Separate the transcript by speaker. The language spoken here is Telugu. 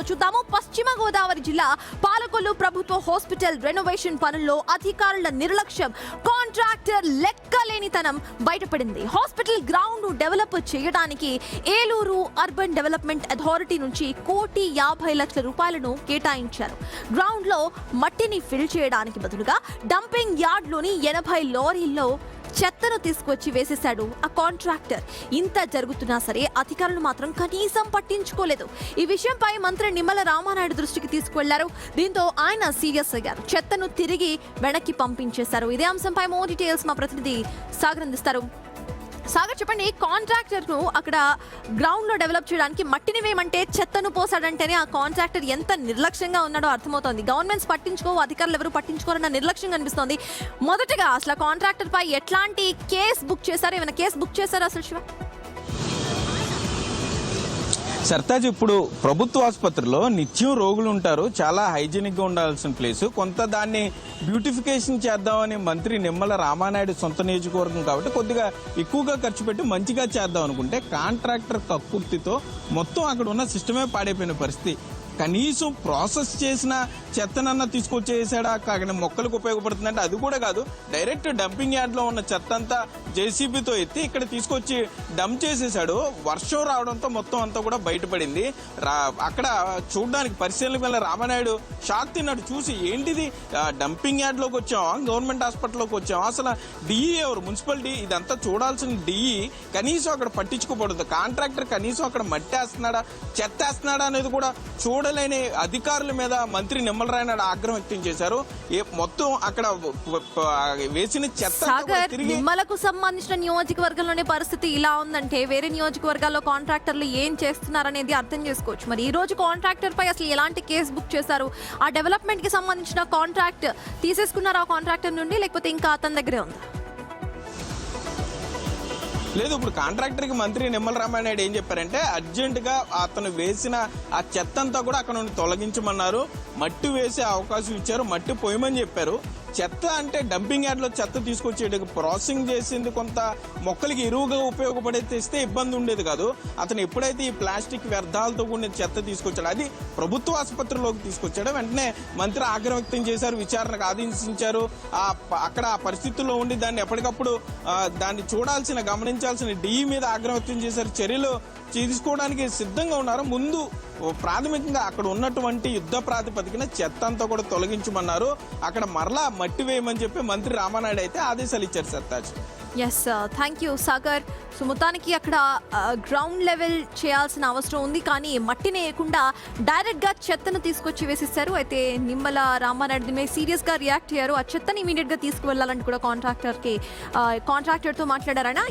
Speaker 1: చూద్దాము. పశ్చిమ గోదావరి జిల్లా పాలకొల్లు ప్రభుత్వ హాస్పిటల్ రెనోవేషన్ పనుల్లో అధికారుల నిర్లక్ష్యం, కాంట్రాక్టర్ లెక్కలేనితనం బయటపడింది. హాస్పిటల్ గ్రౌండ్ డెవలప్ చేయడానికి ఏలూరు అర్బన్ డెవలప్మెంట్ అథారిటీ నుంచి ₹1,50,00,000 కేటాయించారు. గ్రౌండ్ లో మట్టిని ఫిల్ చేయడానికి బదులుగా డంపింగ్ యార్డ్ లోని 80 లారీల్లో చెత్తను తీసుకొచ్చి వేసేశాడు ఆ కాంట్రాక్టర్. ఇంత జరుగుతున్నా సరే అధికారులు మాత్రం కనీసం పట్టించుకోలేదు. ఈ విషయంపై మంత్రి నిమ్మల రామానాయుడు దృష్టికి తీసుకువెళ్లారు. దీంతో ఆయన సీరియస్ అయ్యారు. చెత్తను తిరిగి వెనక్కి పంపించేశారు. ఇదే అంశంపై మోర్ డీటెయిల్స్ మా ప్రతినిధి సాగర్ అందిస్తారు. సాగర్, చెప్పండి, కాంట్రాక్టర్ ను అక్కడ గ్రౌండ్ లో డెవలప్ చేయడానికి మట్టిని వేయమంటే చెత్తను పోసాడంటేనే ఆ కాంట్రాక్టర్ ఎంత నిర్లక్ష్యంగా ఉన్నాడో అర్థమవుతోంది. గవర్నమెంట్స్ అధికారులు ఎవరు పట్టించుకోరన్న నిర్లక్ష్యం కనిపిస్తోంది. మొదటగా అసలు కాంట్రాక్టర్ పై ఎట్లాంటి కేసు బుక్ చేశారు? ఏమైనా కేసు బుక్ చేశారా అసలు శివ?
Speaker 2: సర్తాజ్, ఇప్పుడు ప్రభుత్వ ఆసుపత్రిలో నిత్యం రోగులు ఉంటారు. చాలా హైజీనిక్ గా ఉండాల్సిన ప్లేస్. కొంత దాన్ని బ్యూటిఫికేషన్ చేద్దామని మంత్రి నిమ్మల రామానాయుడు సొంత నియోజకవర్గం కాబట్టి కొద్దిగా ఎక్కువగా ఖర్చు పెట్టి మంచిగా చేద్దాం అనుకుంటే కాంట్రాక్టర్ కక్కుర్తితో మొత్తం అక్కడ ఉన్న సిస్టమే పాడైపోయిన పరిస్థితి. కనీసం ప్రాసెస్ చేసిన చెత్తనన్నా తీసుకొచ్చేసాడా, అక్కడ మొక్కలకు ఉపయోగపడుతుందంటే అది కూడా కాదు. డైరెక్ట్ డంపింగ్ యార్డ్ లో ఉన్న చెత్త అంతా జేసీబీతో ఎత్తి ఇక్కడ తీసుకొచ్చి డంప్ చేసేసాడు. వర్షం రావడంతో మొత్తం అంతా కూడా బయటపడింది. అక్కడ చూడడానికి పరిశీలనకు వెళ్ళిన రామానాయుడు షాక్ తిన్నాడు. చూసి ఏంటిది, డంపింగ్ యార్డ్ లోకి వచ్చాం, గవర్నమెంట్ హాస్పిటల్లోకి వచ్చాం, అసలు డిఈ ఎవరు, మున్సిపాలిటీ ఇదంతా చూడాల్సిన డిఈ కనీసం అక్కడ పట్టించుకోబడదు. కాంట్రాక్టర్ కనీసం అక్కడ మట్టి వేస్తున్నాడా, చెత్త వేస్తున్నాడా అనేది కూడా చూడలేని అధికారుల మీద మంత్రి నిమ్మల రామానాయుడు ఆగ్రహం వ్యక్తం చేశారు. మొత్తం అక్కడ వేసిన చెత్త
Speaker 1: నిమ్మలకు సంబంధించిన నియోజకవర్గంలోనే పరిస్థితి ఇలా ఉందంటే వేరే నియోజకవర్గాల్లో కాంట్రాక్టర్లు ఏం చేస్తున్నారనేది అర్థం చేసుకోవచ్చు. మరి ఈ రోజు కాంట్రాక్టర్ పై అసలు ఎలాంటి కేసు బుక్ చేశారు? ఆ డెవలప్మెంట్ కి సంబంధించిన కాంట్రాక్ట్ తీసేసుకున్నారు ఆ కాంట్రాక్టర్ నుండి, లేకపోతే ఇంకా అతని దగ్గరే ఉందా?
Speaker 2: లేదు, ఇప్పుడు కాంట్రాక్టర్ కి మంత్రి నిమ్మల రామానాయుడు ఏం చెప్పారంటే అర్జెంట్ గా అతను వేసిన ఆ చెత్త అంతా కూడా అక్కడ నుండి తొలగించమన్నారు. మట్టి వేసే అవకాశం ఇచ్చారు, మట్టి పోయమని చెప్పారు. చెత్త అంటే డంపింగ్ యార్డ్ లో చెత్త తీసుకొచ్చేటికి ప్రాసెసింగ్ చేసింది కొంత మొక్కలకి ఎరువుగా ఉపయోగపడే తెస్తే ఇబ్బంది ఉండేది కాదు. అతను ఎప్పుడైతే ఈ ప్లాస్టిక్ వ్యర్థాలతో కూడిన చెత్త తీసుకొచ్చాడు, అది ప్రభుత్వ ఆసుపత్రిలోకి తీసుకొచ్చాడు. వెంటనే మంత్రి ఆగ్రహం వ్యక్తం చేశారు, విచారణకు ఆదేశించారు. అక్కడ ఆ పరిస్థితుల్లో ఉండి దాన్ని ఎప్పటికప్పుడు దాన్ని చూడాల్సిన, గమనించాల్సిన డిఈ మీద ఆగ్రహం వ్యక్తం చేశారు. చర్యలు తీసుకోవడానికి సిద్ధంగా ఉన్నారు. ముందు ప్రాథమికంగా అక్కడ ఉన్నటువంటి యుద్ధ ప్రాతిపదికన చెత్త అంతా కూడా తొలగించమన్నారు. అక్కడ మరలా మట్టి వేయమని చెప్పి మంత్రి రామానాయుడు అయితే ఆదేశాలు ఇచ్చారు. Sartaj.
Speaker 1: Yes, thank you Sagar. So మొత్తానికి అక్కడ గ్రౌండ్ లెవెల్ చేయాల్సిన అవసరం ఉంది, కానీ మట్టిని వేయకుండా డైరెక్ట్ గా చెత్తను తీసుకొచ్చి వేసేసారు. అయితే నిమ్మల రామానాయుడు దీని మీద సీరియస్ గా రియాక్ట్ అయ్యారు. ఆ చెత్తని ఇమీడియట్ గా తీసుకువెళ్లాలంటూ కూడా కాంట్రాక్టర్ తో మాట్లాడారైనా.